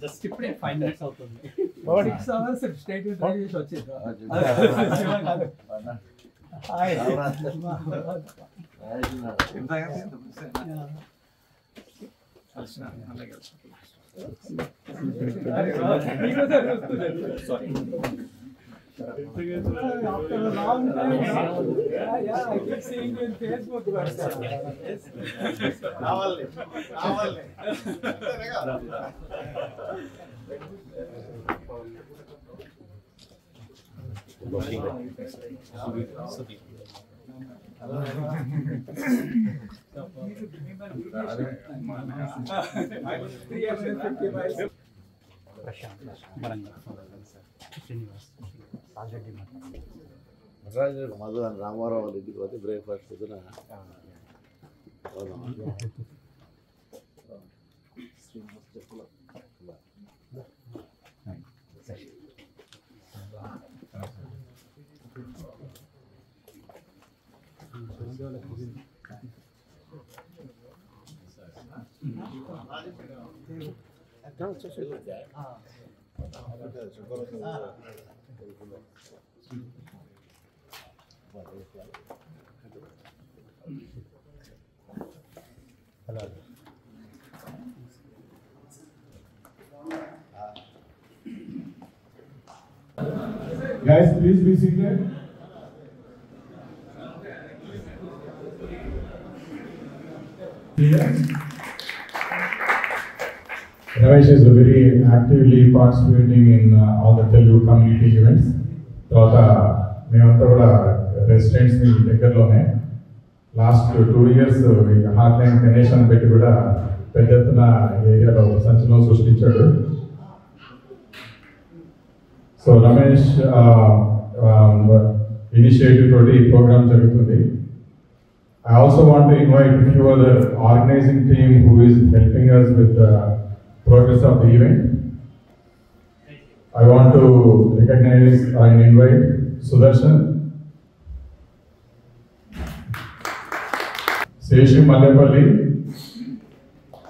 Just ఇప్పుడే 5 minutes అవుతుంది. 6 hours straight drive చేసి వచ్చింది. Hi After a long time, yeah, I keep seeing you in Facebook. Madhu అని రామారావు వాళ్ళ ఇంటికి పోతే బ్రేక్ఫాస్ట్ పొద్దున Guys, please be seated. Ramesh is very actively participating in all the Telugu community events. తర్వాత మేమంతా కూడా రెసిడెంట్స్ మీ దగ్గరలోనే last 2 years heart line Ganesh అని పెట్టి కూడా పెద్ద ఎత్తున ఏరియాలో సంచలనం సృష్టించాడు. సో రమేష్ ఇనిషియేటివ్ తోటి ఈ ప్రోగ్రామ్ జరుగుతుంది. I also want to invite a few other organizing team who is helping us with the progress of the event. I want to recognize and invite Sudarshan, Seshi Mallepalli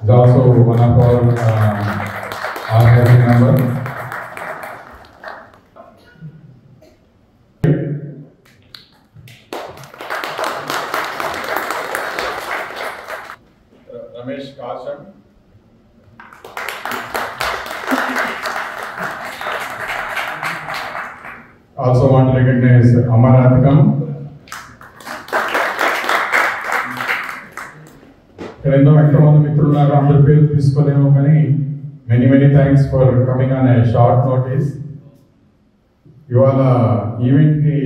is also one of our organizing members. Ramesh Kasham, also want to recognize Amarathikam. ఇక్కడ ఎంతో ఎంతోమంది మిత్రులు ఉన్నారు, అందరి పేరు తీసుకోలేము కానీ many thanks for coming on a short notice. ఇవాళ ఈవెంట్కి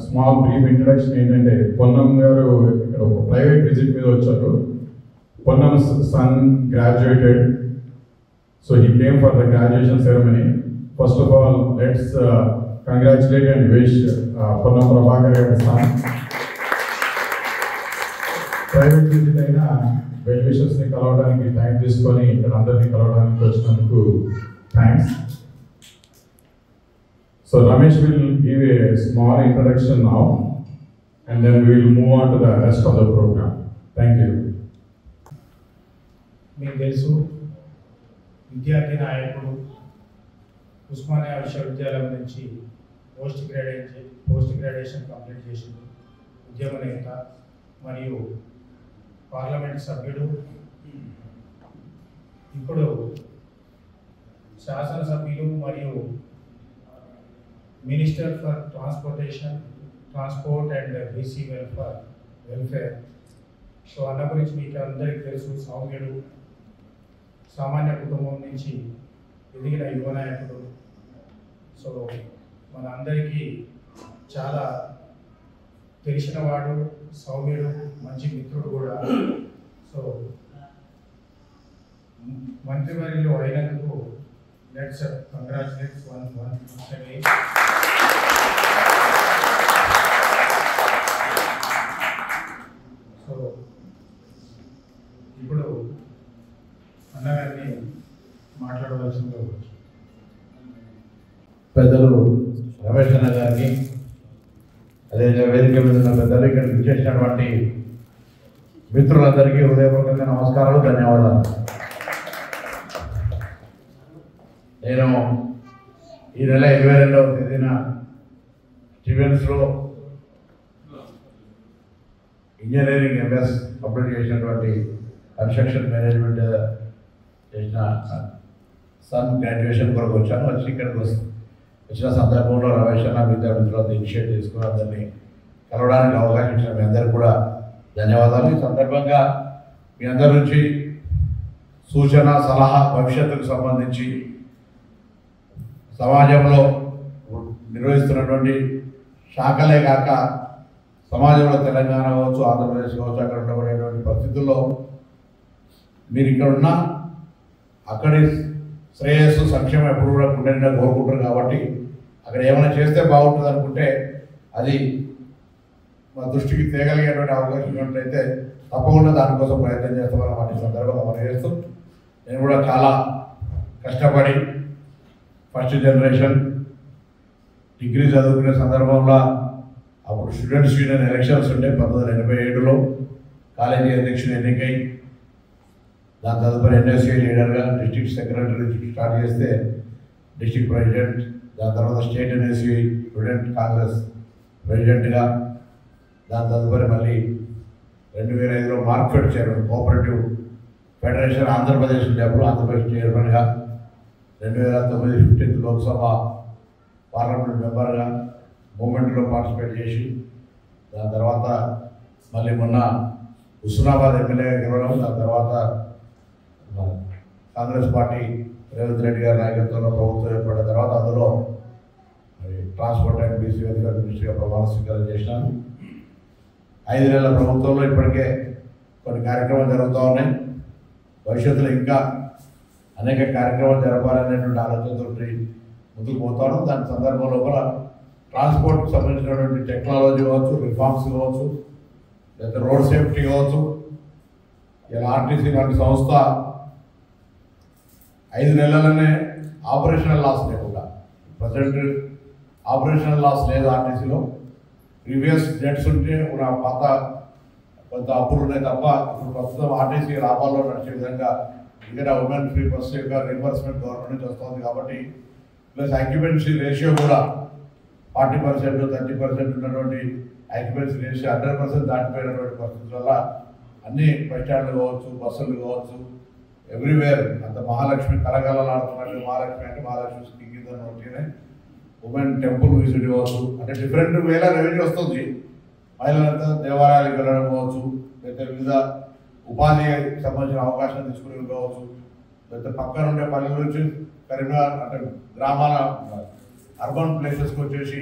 స్మాల్ బ్రీఫ్ ఇంట్రడక్షన్ ఏంటంటే, పొన్నం గారు ఇక్కడ ఒక ప్రైవేట్ విజిట్ మీద వచ్చారు. Ponnam's son graduated, so he came for the graduation ceremony. First of all, let's congratulate and wish Ponnam Prabhakar your son. Private visit అయినా well wishers ని కలవడానికి టైం తీసుకొని ఇక్కడ అందరినీ కలవడానికి వచ్చినందుకు thanks. So Ramesh will give a small introduction now and then we will move on to the rest of the program. Thank you. మీకు తెలుసు, విద్యార్థి నాయకుడు, ఉస్మానియా విశ్వవిద్యాలయం నుంచి పోస్ట్ గ్రాడ్యుయేషన్ కంప్లీట్ చేసింది, ఉద్యమ నేత మరియు పార్లమెంట్ సభ్యుడు, ఇప్పుడు శాసనసభ్యులు మరియు minister for transport and BC welfare. So అన్న గురించి మీకు అందరికీ తెలుసు, సౌమ్యుడు, సామాన్య కుటుంబం నుంచి ఎదిగిన యువ నాయకుడు. సో మన అందరికీ చాలా తెలిసినవాడు, సౌమ్యుడు, మంచి మిత్రుడు కూడా. సో మంత్రివర్యులు అయినందుకు let's congratulates one again. So ఇప్పుడు అన్నగారిని మాట్లాడవలసిందిగా వచ్చు. పెద్దలు రమేష్ అన్న గారికి, అదే వేదిక మీద ఉన్న పెద్దలు, ఇక్కడికి విచ్చేసినటువంటి మిత్రులందరికీ హృదయపూర్వకంగా నమస్కారాలు, ధన్యవాదాలు. నేను ఈ నెల 22వ తేదీన స్టీవెన్స్లో ఇంజనీరింగ్ ఎంఎస్ కంప్లీట్ చేసినటువంటి కన్స్ట్రక్షన్ మేనేజ్మెంట్ చేసిన సన్ గ్రాడ్యుయేషన్ కొరకు వచ్చాను. వచ్చి ఇక్కడికి వచ్చిన సందర్భంలో రమేష్ అన్న మిగతా మిత్రులతో ఇనిషియేట్ చేసుకుని అందరినీ కలవడానికి అవకాశం ఇచ్చిన మీ అందరికీ కూడా ధన్యవాదాలు. ఈ సందర్భంగా మీ అందరి నుంచి సూచన, సలహా, భవిష్యత్తుకు సంబంధించి సమాజంలో నిర్వహిస్తున్నటువంటి శాఖలే కాక సమాజంలో తెలంగాణ కావచ్చు, ఆంధ్రప్రదేశ్ కావచ్చు, అక్కడ ఉండబడేటువంటి పరిస్థితుల్లో మీరు ఇక్కడ ఉన్న అక్కడి శ్రేయస్సు, సంక్షేమం ఎప్పుడు కూడా గుండె కోరుకుంటారు. కాబట్టి అక్కడ ఏమైనా చేస్తే బాగుంటుంది అనుకుంటే అది మా దృష్టికి తేగలిగేటువంటి అవకాశం ఉన్నట్లయితే తప్పకుండా దానికోసం ప్రయత్నం చేస్తామని వాటి సందర్భంగా మనం చేస్తూ, నేను కూడా చాలా కష్టపడి ఫస్ట్ జనరేషన్ డిగ్రీ చదువుకునే సందర్భంలో అప్పుడు స్టూడెంట్స్ యూనియన్ ఎలక్షన్స్ ఉండే 1987లో కాలేజీ అధ్యక్షుడు ఎన్నికై దాని తదుపరి ఎన్ఎస్సీ లీడర్గా డిస్ట్రిక్ట్ సెక్రటరీ స్టార్ట్ చేస్తే డిస్ట్రిక్ట్ ప్రెసిడెంట్, దాని తర్వాత స్టేట్ ఎన్ఎస్సీ స్టూడెంట్ కాంగ్రెస్ ప్రెసిడెంట్గా, దాని తదుపరి మళ్ళీ 2005లో Markfed chairman, cooperative federation Andhra Pradesh ఉండేప్పుడు ఆంధ్రప్రదేశ్ చైర్మన్గా, 2009 15th లోక్సభ పార్లమెంట్ మెంబర్గా మూమెంట్లో పార్టిసిపేట్ చేసి, దాని తర్వాత మళ్ళీ మొన్న హుస్నాబాద్ ఎమ్మెల్యేగా గెలవడం, దాని తర్వాత కాంగ్రెస్ పార్టీ రేవంత్ రెడ్డి గారి నాయకత్వంలో ప్రభుత్వం ఏర్పడిన తర్వాత అందులో ట్రాన్స్పోర్ట్ అండ్ బీసీ వెల్ఫేర్ మినిస్టర్గా ప్రమాణ స్వీకారం చేసినాను. 5 నెలల ప్రభుత్వంలో ఇప్పటికే కొన్ని కార్యక్రమాలు జరుగుతూ ఉన్నాయి. భవిష్యత్తులో ఇంకా అనేక కార్యక్రమాలు జరపాలనేటువంటి ఆలోచనతో ముందుకు పోతాను. దాని సందర్భంలో కూడా ట్రాన్స్పోర్ట్కి సంబంధించినటువంటి టెక్నాలజీ కావచ్చు, రిఫార్మ్స్ కావచ్చు, లేదా రోడ్ సేఫ్టీ కావచ్చు, ఇలా ఆర్టీసీ లాంటి సంస్థ 5 నెలలనే ఆపరేషనల్ లాస్ లేకుండా, ప్రజెంట్ ఆపరేషనల్ లాస్ లేదు ఆర్టీసీలో. ప్రీవియస్ డెట్స్ ఉంటే కూడా పాత కొంత అప్పులు ఉన్నాయి తప్ప ఇప్పుడు ప్రస్తుతం ఆర్టీసీ లాభాల్లో నడిచే విధంగా ఇక్కడ ఉమెన్ ఫ్రీ బస్ యొక్క రీంబర్స్మెంట్ గవర్నమెంట్ నుంచి వస్తుంది. కాబట్టి ప్లస్ ఆక్యుపెన్సీ రేషియో కూడా 40%, 30% ఉన్నటువంటి ఆక్యుపెన్సీ రేషియో 100% దాటిపోయినటువంటి పరిస్థితుల వల్ల అన్ని బస్ స్టాండ్లు కావచ్చు, బస్సులు కావచ్చు, ఎవ్రీవేర్ అంత మహాలక్ష్మి కలగలలాడుతున్నట్టు మహాలక్ష్మి అంటే మహాలక్ష్మి స్కీమ్ కింద ఉంటేనే ఉమెన్ టెంపుల్ విజిట్ కావచ్చు, అంటే డిఫరెంట్ వేల రెవెన్యూ వస్తుంది. మహిళలంతా దేవాలయాలకు వెళ్ళడం కావచ్చు, లేకపోతే వివిధ ఉపాధికి సంబంధించిన అవకాశం తీసుకునేవి కావచ్చు, లేకపోతే పక్కన ఉండే పల్లెల నుంచి కరీంనగర్ అంటే గ్రామాల అర్బన్ ప్లేసెస్కి వచ్చేసి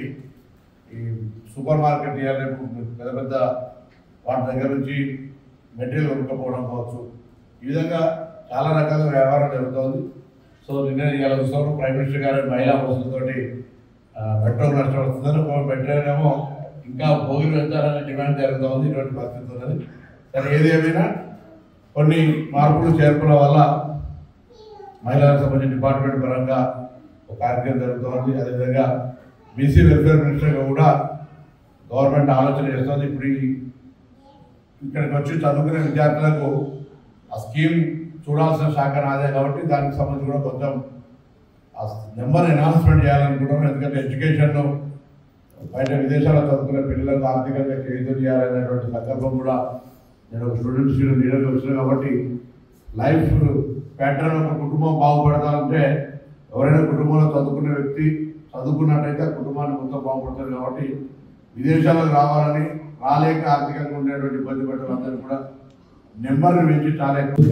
ఈ సూపర్ మార్కెట్ ఇవ్వాలి, పెద్ద పెద్ద వాటి దగ్గర నుంచి మెటీరియల్ కొనుక్కపోవడం కావచ్చు, ఈ విధంగా చాలా రకాల వ్యవహారం జరుగుతుంది. సో నిన్న ఇవాళ చూస్తాము ప్రైమ్ మినిస్టర్ గారి మహిళా బస్సులతోటి మెట్రో నష్టం వస్తుందని, ఒక మెట్రో ఏమో ఇంకా భోగిలు పెంచాలనే డిమాండ్ జరుగుతుంది. ఇటువంటి పరిస్థితి ఉన్నది. కానీ ఏది ఏమైనా కొన్ని మార్పులు చేర్పుల వల్ల మహిళలకు సంబంధించిన డిపార్ట్మెంట్ పరంగా ఒక కార్యక్రమం జరుగుతుంది. అదేవిధంగా బీసీ వెల్ఫేర్ మినిస్టర్గా కూడా గవర్నమెంట్ ఆలోచన చేస్తుంది. ఇప్పుడు ఇక్కడికి వచ్చి చదువుకునే విద్యార్థులకు ఆ స్కీమ్ చూడాల్సిన శాఖ నాదే కాబట్టి దానికి సంబంధించి కూడా కొంచెం ఆ నెంబర్ ఎన్హాన్స్మెంట్ చేయాలనుకుంటున్నాం. ఎందుకంటే ఎడ్యుకేషన్ను బయట విదేశాల్లో చదువుకునే పిల్లలకు ఆర్థికంగా చేయుత చేయాలనేటువంటి సంకల్పం కూడా నేను ఒక స్టూడెంట్స్ లీడర్గా వచ్చినాను. కాబట్టి లైఫ్ ప్యాటర్న్ ఒక కుటుంబం బాగుపడతానంటే ఎవరైనా కుటుంబంలో చదువుకునే వ్యక్తి చదువుకున్నట్టయితే ఆ కుటుంబాన్ని మొత్తం బాగుపడతారు. కాబట్టి విదేశాలకు రావాలని రాలేక ఆర్థికంగా ఉండేటువంటి ఇబ్బంది పడ్డ అందరూ కూడా నెంబర్ని పెంచి చాలా ఎక్కువ